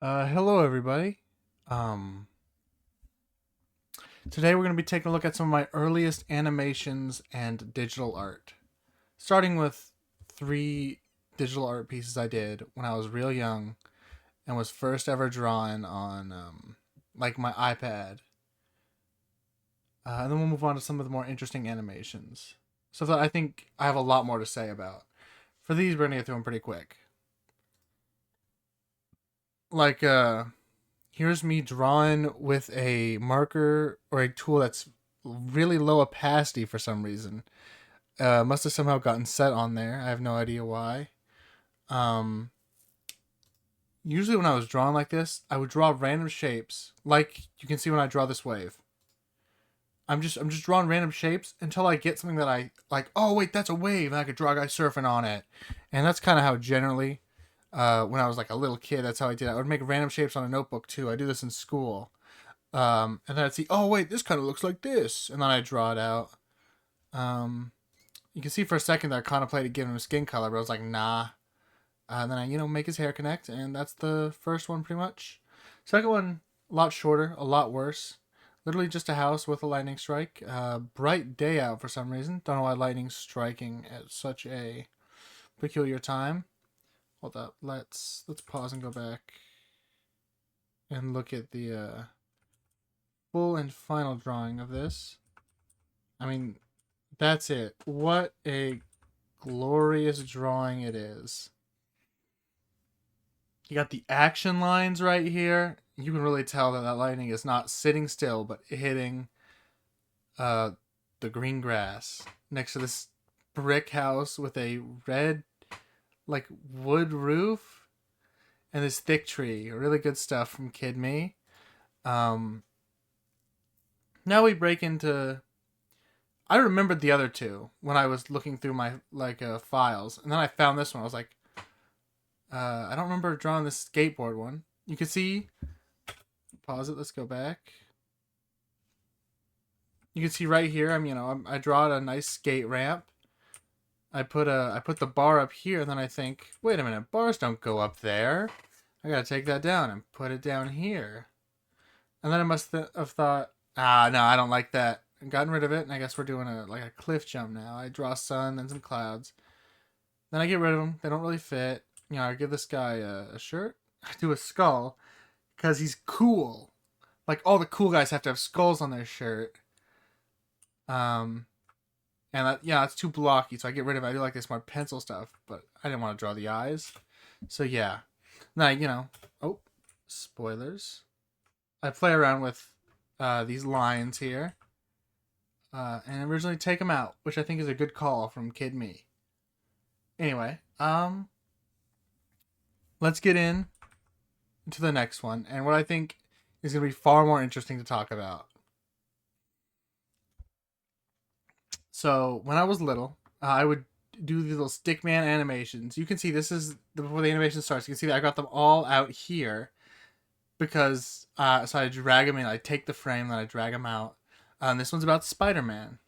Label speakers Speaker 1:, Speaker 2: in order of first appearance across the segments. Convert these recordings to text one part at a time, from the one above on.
Speaker 1: Hello everybody. Um, Today we're going to be taking a look at some of my earliest animations and digital art. Starting with three digital art pieces I did when I was real young and was first ever drawn on like my iPad. And then we'll move on to some of the more interesting animations. So that I think I have a lot more to say about. For these, we're going to get through them pretty quick. Like here's me drawing with a marker or a tool that's really low opacity for some reason. Must have somehow gotten set on there. I have no idea why. Um, Usually when I was drawing like this, I would draw random shapes, like you can see when I draw this wave. I'm just drawing random shapes until I get something that I like. Oh wait, that's a wave, and I could draw a guy surfing on it. And that's kind of how generally, when I was like a little kid, that's how I did. I would make random shapes on a notebook too. I do this in school. And then I'd see, oh wait, this kind of looks like this, and then I draw it out. Um, you can see for a second that I contemplated giving him skin color, but I was like, nah. And then I, make his hair connect, and that's the first one pretty much. Second one, a lot shorter, a lot worse. Literally just a house with a lightning strike. Bright day out for some reason. Don't know why lightning's striking at such a peculiar time. Hold up, let's pause and go back and look at the full and final drawing of this. I mean, that's it. What a glorious drawing it is. You got the action lines right here. You can really tell that lightning is not sitting still, but hitting uh, the green grass next to this brick house with a red, like, wood roof and this thick tree. Really good stuff from Kid Me. Um, Now we break into. I remembered the other two when I was looking through my files, and then I found this one. I was like, I don't remember drawing this skateboard one. You can see. Pause it. Let's go back. You can see right here. I draw a nice skate ramp. I put the bar up here, and then I think, wait a minute, bars don't go up there. I gotta take that down and put it down here. And then I must have thought, no, I don't like that. And gotten rid of it, and I guess we're doing a cliff jump now. I draw sun and some clouds. Then I get rid of them. They don't really fit. I give this guy a shirt. I do a skull because he's cool. Like all the cool guys have to have skulls on their shirt. Um, and it's too blocky, so I get rid of it. I do like this more pencil stuff, but I didn't want to draw the eyes. So yeah, now oh, spoilers. I play around with these lines here, and originally take them out, which I think is a good call from Kid Me. Anyway, let's get into the next one, and what I think is going to be far more interesting to talk about. So when I was little, I would do these little stickman animations. You can see this is before the animation starts. You can see that I got them all out here because so I drag them in. I take the frame, then I drag them out. This one's about Spider-Man.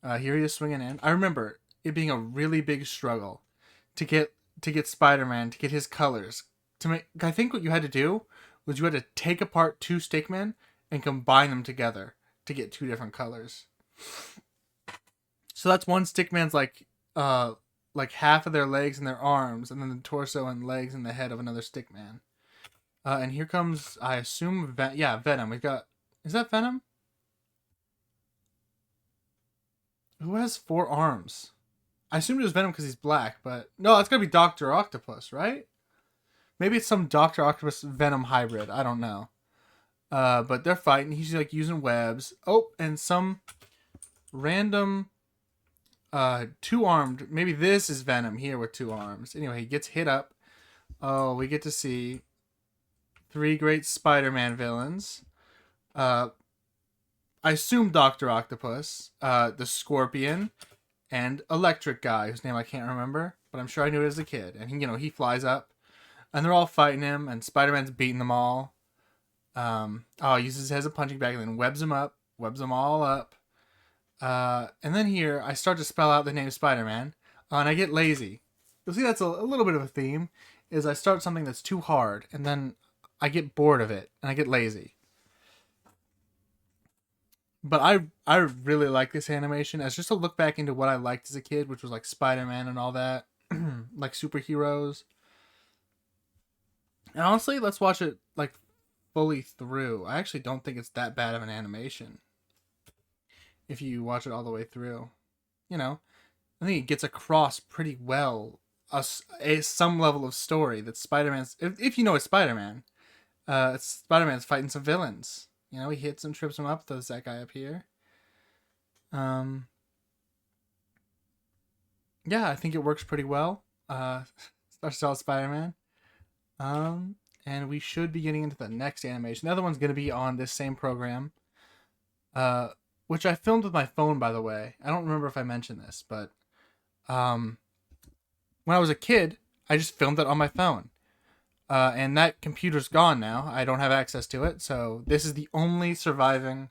Speaker 1: Here he is swinging in. I remember it being a really big struggle to get Spider-Man to get his colors. To make, I think what you had to do was you had to take apart two stickmen and combine them together to get two different colors. So that's one stickman's like half of their legs and their arms, and then the torso and legs and the head of another stickman. And here comes, I assume, Venom. We've got, is that Venom? Who has four arms? I assumed it was Venom because he's black, but no, it's gonna be Doctor Octopus, right? Maybe it's some Doctor Octopus Venom hybrid. I don't know. But they're fighting. He's like using webs. Oh, and some random two armed. Maybe this is Venom here with two arms. Anyway, he gets hit up. Oh, we get to see three great Spider-Man villains. I assume Doctor Octopus, the Scorpion, and Electric Guy, whose name I can't remember, but I'm sure I knew it as a kid. And he flies up, and they're all fighting him, and Spider-Man's beating them all. He uses his head as a punching bag, and then webs them all up. And then here I start to spell out the name Spider-Man, and I get lazy. You'll see that's a little bit of a theme. is I start something that's too hard, and then I get bored of it, and I get lazy. But I really like this animation as just a look back into what I liked as a kid, which was like Spider-Man and all that, like superheroes. And honestly, let's watch it like fully through. I actually don't think it's that bad of an animation if you watch it all the way through. You know, I think it gets across pretty well some level of story that Spider-Man's. If you know it's Spider-Man, Spider-Man's fighting some villains. You know, he hits him, trips him up, throws that guy up here. Um, yeah, I think it works pretty well. Starts out Spider-Man. Um, and we should be getting into the next animation. The other one's going to be on this same program, uh, which I filmed with my phone, by the way. I don't remember if I mentioned this, but um, when I was a kid, I just filmed it on my phone. And that computer's gone now. I don't have access to it, so this is the only surviving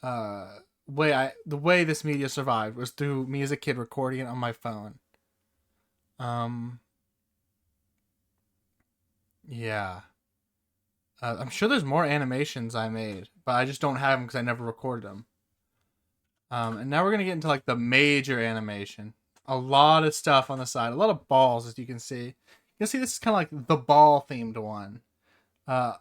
Speaker 1: the way this media survived was through me as a kid recording it on my phone. Um, yeah. I'm sure there's more animations I made, but I just don't have them because I never recorded them. And now we're gonna get into like the major animation. A lot of stuff on the side, a lot of balls, as you can see. You can see this is kind of like the ball themed one. I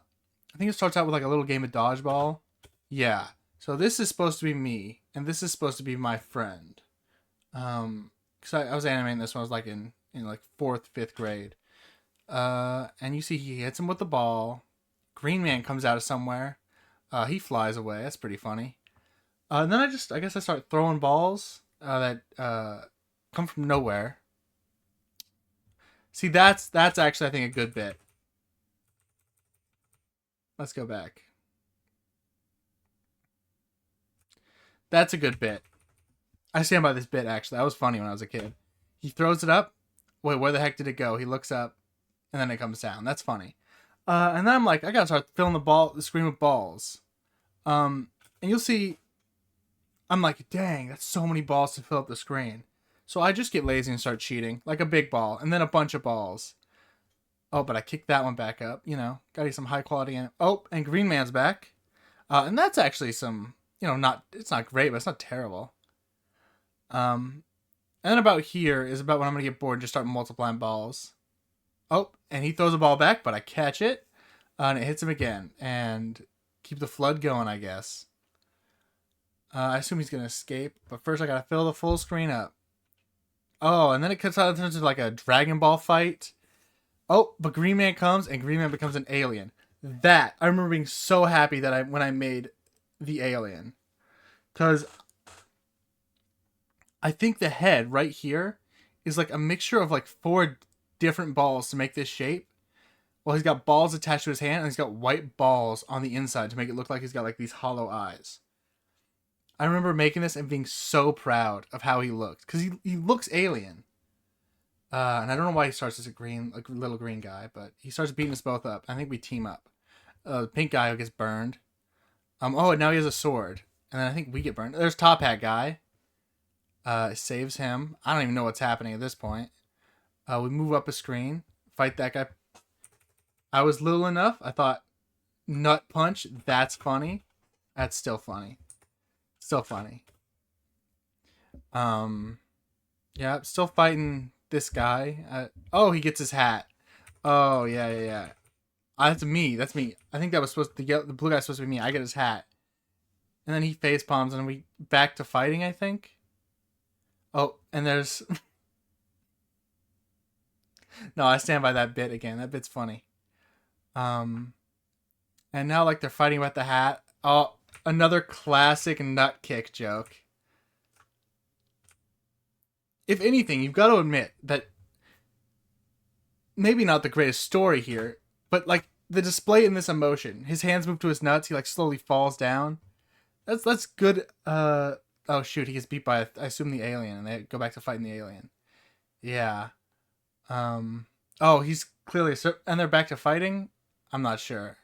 Speaker 1: think it starts out with like a little game of dodgeball. Yeah. So this is supposed to be me, and this is supposed to be my friend. Because I was animating this when I was like in like fourth, fifth grade. And you see he hits him with the ball. Green Man comes out of somewhere. He flies away. That's pretty funny. And then I guess I start throwing balls that come from nowhere. See, that's actually I think a good bit. Let's go back. That's a good bit. I stand by this bit actually. That was funny when I was a kid. He throws it up. Wait, where the heck did it go? He looks up, and then it comes down. That's funny. And then I'm like, I gotta start filling the screen with balls. And you'll see, I'm like, dang, that's so many balls to fill up the screen. So I just get lazy and start cheating, like a big ball, and then a bunch of balls. Oh, but I kicked that one back up. You know, gotta get some high quality. Oh, and Green Man's back. And that's actually some, it's not great, but it's not terrible. Um, and then about here is about when I'm gonna get bored and just start multiplying balls. Oh, and he throws a ball back, but I catch it, and it hits him again, and keep the flood going, I guess. I assume he's gonna escape, but first I gotta fill the full screen up. Oh, and then it cuts out and turns into like a Dragon Ball fight. Oh, but Green Man comes, and Green Man becomes an alien. That I remember being so happy that when I made the alien, because I think the head right here is like a mixture of like four different balls to make this shape. Well, he's got balls attached to his hand, and he's got white balls on the inside to make it look like he's got like these hollow eyes. I remember making this and being so proud of how he looked because he looks alien. And I don't know why he starts as a little green guy, but he starts beating us both up. I think we team up. The pink guy who gets burned. Oh, and now he has a sword, and then I think we get burned. There's Top Hat guy. Saves him. I don't even know what's happening at this point. We move up a screen, fight that guy. I was little enough. I thought, nut punch. That's funny. That's still funny. Still funny. Yeah, still fighting this guy. Oh, he gets his hat. Oh, yeah, yeah, yeah. That's me. That's me. I think that was supposed to get the blue guy's supposed to be me. I get his hat, and then he face palms, and we back to fighting. I think. Oh, and there's. No, I stand by that bit again. That bit's funny. Um, and now like they're fighting about the hat. Oh, another classic nut kick joke. If anything, you've got to admit that maybe not the greatest story here, but like the display in this emotion. His hands move to his nuts. He like slowly falls down. That's good. Oh shoot, he gets beat by I assume the alien, and they go back to fighting the alien. Yeah. Um. Oh, he's clearly and they're back to fighting. I'm not sure.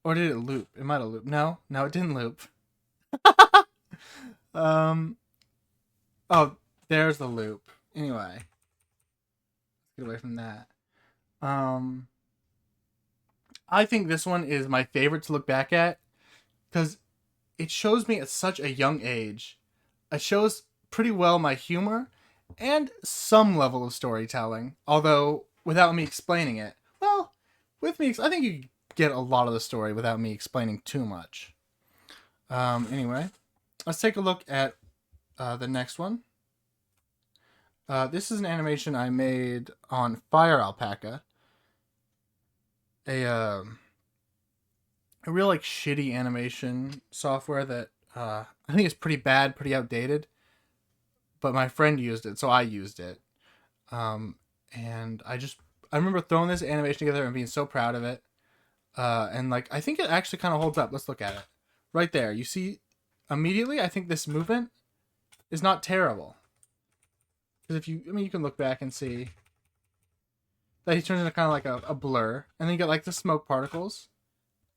Speaker 1: Or did it loop? It might have looped. No, no, it didn't loop. um. Oh, there's the loop. Anyway. get away from that. Um, I think this one is my favorite to look back at because it shows me at such a young age. It shows pretty well my humor and some level of storytelling, although without me explaining it. Well, with me, I think you get a lot of the story without me explaining too much. Anyway, let's take a look at the next one. This is an animation I made on Fire Alpaca, a real like shitty animation software that I think is pretty bad, pretty outdated. But my friend used it, so I used it. And I remember throwing this animation together and being so proud of it. And like I think it actually kind of holds up. Let's look at it. Right there, you see immediately. I think this movement is not terrible. Because if you, I mean, you can look back and see that he turns into kind of like a blur, and then you get like the smoke particles.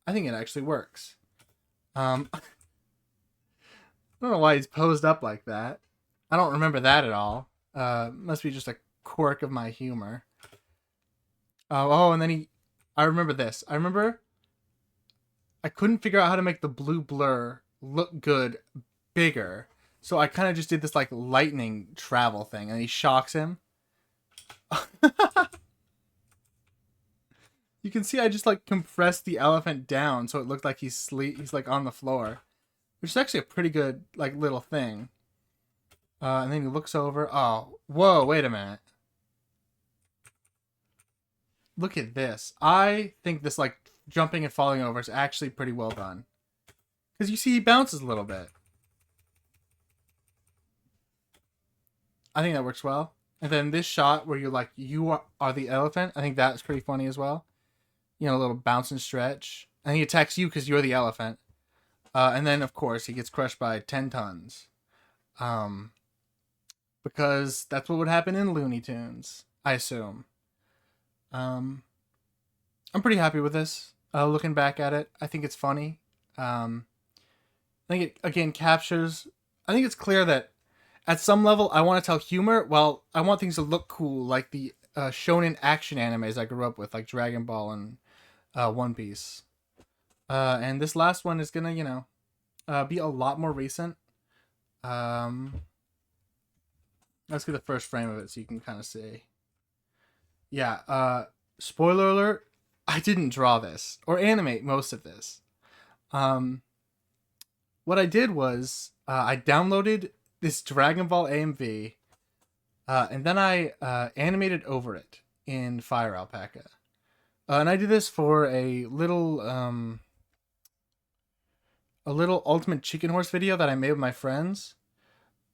Speaker 1: I think it actually works. I don't know why he's posed up like that. I don't remember that at all. Must be just a quirk of my humor. And then I remember this. I remember I couldn't figure out how to make the blue blur look good bigger. So I kind of just did this like lightning travel thing, and he shocks him. You can see I just like compressed the elephant down so it looked like he's like on the floor, which is actually a pretty good like little thing. And then he looks over. Oh, whoa! Wait a minute. Look at this. I think this like jumping and falling over is actually pretty well done, because you see he bounces a little bit. I think that works well. And then this shot where you're like, you are the elephant. I think that's pretty funny as well. You know, a little bounce and stretch. And he attacks you because you're the elephant. And then, of course, he gets crushed by 10 tons. Because that's what would happen in Looney Tunes, I assume. I'm pretty happy with this. Looking back at it, I think it's funny. I think it, again, captures... I think it's clear that at some level, I want to tell humor. Well, I want things to look cool, like the shonen action animes I grew up with, like Dragon Ball and One Piece. And this last one is gonna, be a lot more recent. Let's get the first frame of it so you can kind of see. Yeah, spoiler alert, I didn't draw this or animate most of this. What I did was I downloaded this Dragon Ball AMV, and then I animated over it in Fire Alpaca. And I did this for a little Ultimate Chicken Horse video that I made with my friends.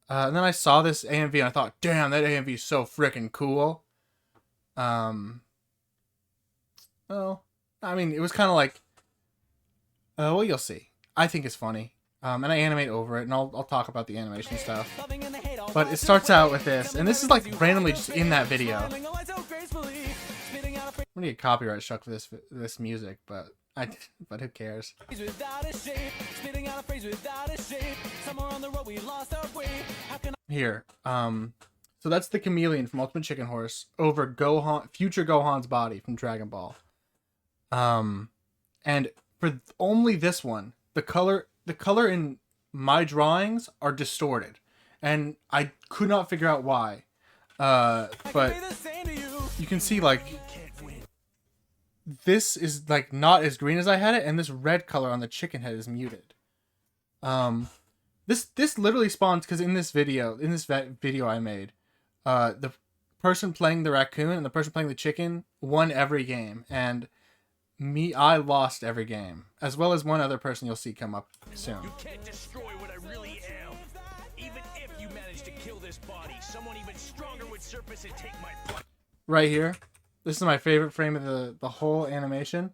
Speaker 1: And then I saw this AMV and I thought, damn, that AMV is so freaking cool. Well, I mean, it was kind of like, well, you'll see. I think it's funny. And I animate over it, and I'll talk about the animation stuff. But it starts out with this, and this is like randomly just in that video. I'm gonna get copyright struck for this music, but who cares? Here, so that's the chameleon from Ultimate Chicken Horse over future Gohan's body from Dragon Ball. And for only this one, the color in my drawings are distorted, and I could not figure out why. But you can see like this is like not as green as I had it, and this red color on the chicken head is muted. This literally spawns because in this video I made, the person playing the raccoon and the person playing the chicken won every game, and I lost every game, as well as one other person you'll see come up soon. You can't destroy what I really am. Even if you manage to kill this body, someone even stronger would surface and take my place. Right here, this is my favorite frame of the whole animation.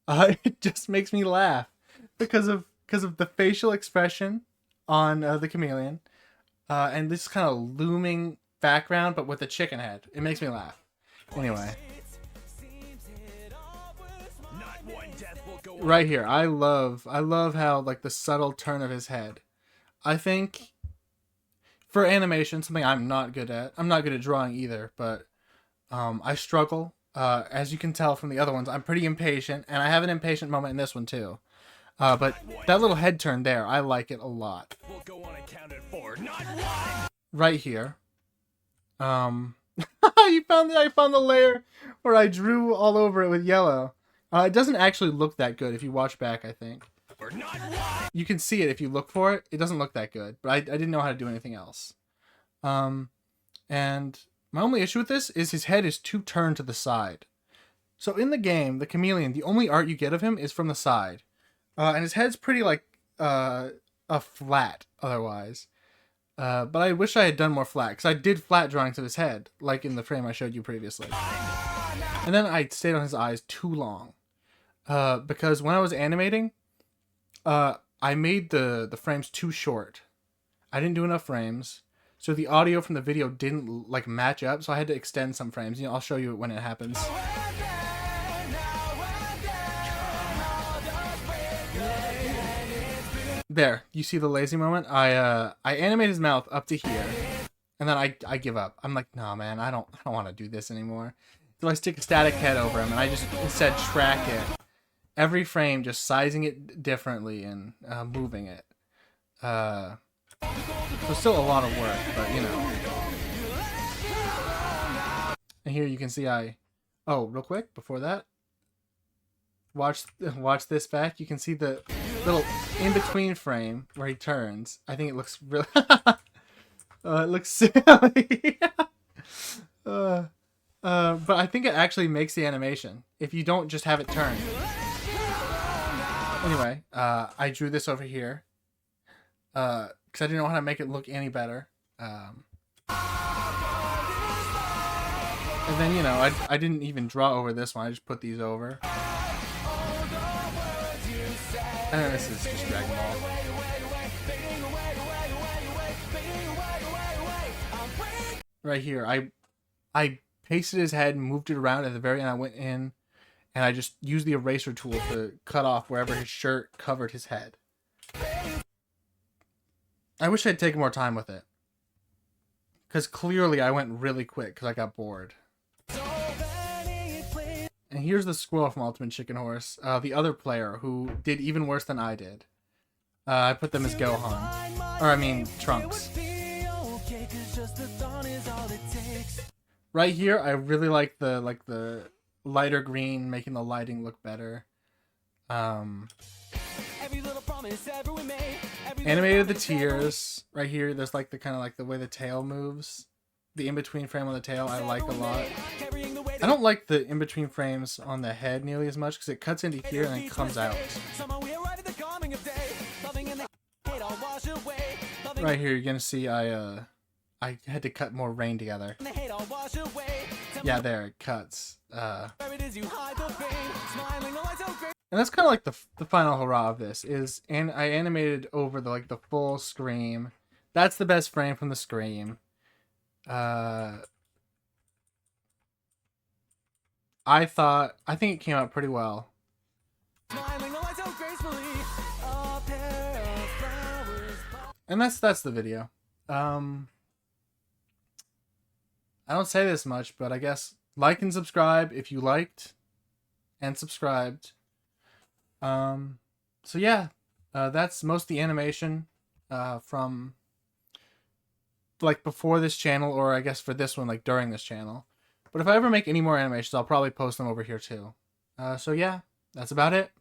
Speaker 1: It just makes me laugh because of the facial expression on the chameleon, and this kind of looming background, but with the chicken head. It makes me laugh. Anyway. Right here, I love how like the subtle turn of his head. I think for animation, something I'm not good at. I'm not good at drawing either, but I struggle. As you can tell from the other ones, I'm pretty impatient, and I have an impatient moment in this one too. But that little head turn there, I like it a lot. Right here. I found the layer where I drew all over it with yellow. It doesn't actually look that good if you watch back, I think. You can see it if you look for it. It doesn't look that good, but I didn't know how to do anything else. And my only issue with this is his head is too turned to the side. So in the game, the chameleon, the only art you get of him is from the side. And his head's pretty like a flat otherwise. But I wish I had done more flat, because I did flat drawings of his head, like in the frame I showed you previously. And then I stayed on his eyes too long. Because when I was animating, I made the frames too short. I didn't do enough frames, so the audio from the video didn't like match up, so I had to extend some frames. I'll show you when it happens. There, you see the lazy moment? I animate his mouth up to here, and then I give up. I'm like, nah, man, I don't want to do this anymore. So I stick a static head over him, and I just instead track it. Every frame, just sizing it differently and moving it. So still a lot of work, but you know. And here you can see oh, real quick, before that. Watch this back. You can see the little in-between frame where he turns. I think it looks really... it looks silly. But I think it actually makes the animation if you don't just have it turn. Anyway, I drew this over here because I didn't know how to make it look any better. And then, you know, I didn't even draw over this one. I just put these over. And then this is just Dragon Ball. Right here, I pasted his head and moved it around. At the very end, I went in and I just used the eraser tool to cut off wherever his shirt covered his head. I wish I'd taken more time with it, because clearly I went really quick because I got bored. And here's the squirrel from Ultimate Chicken Horse, the other player who did even worse than I did. I put them as Gohan, or I mean Trunks. Right here, I really like the lighter green, making the lighting look better. Animated the tears. Right here, there's like the kind of like the way the tail moves. The in-between frame on the tail I like a lot. I don't like the in-between frames on the head nearly as much because it cuts into here and then comes out. Right here, you're gonna see I had to cut more rain together. Yeah, there it cuts. And that's kind of like the final hurrah of this is, and I animated over the full Scream. That's the best frame from the Scream. I think it came out pretty well. And that's the video. I don't say this much, but I guess like and subscribe if you liked and subscribed. So yeah, that's most of the animation from like before this channel, or I guess for this one, like during this channel. But if I ever make any more animations, I'll probably post them over here too. So yeah, that's about it.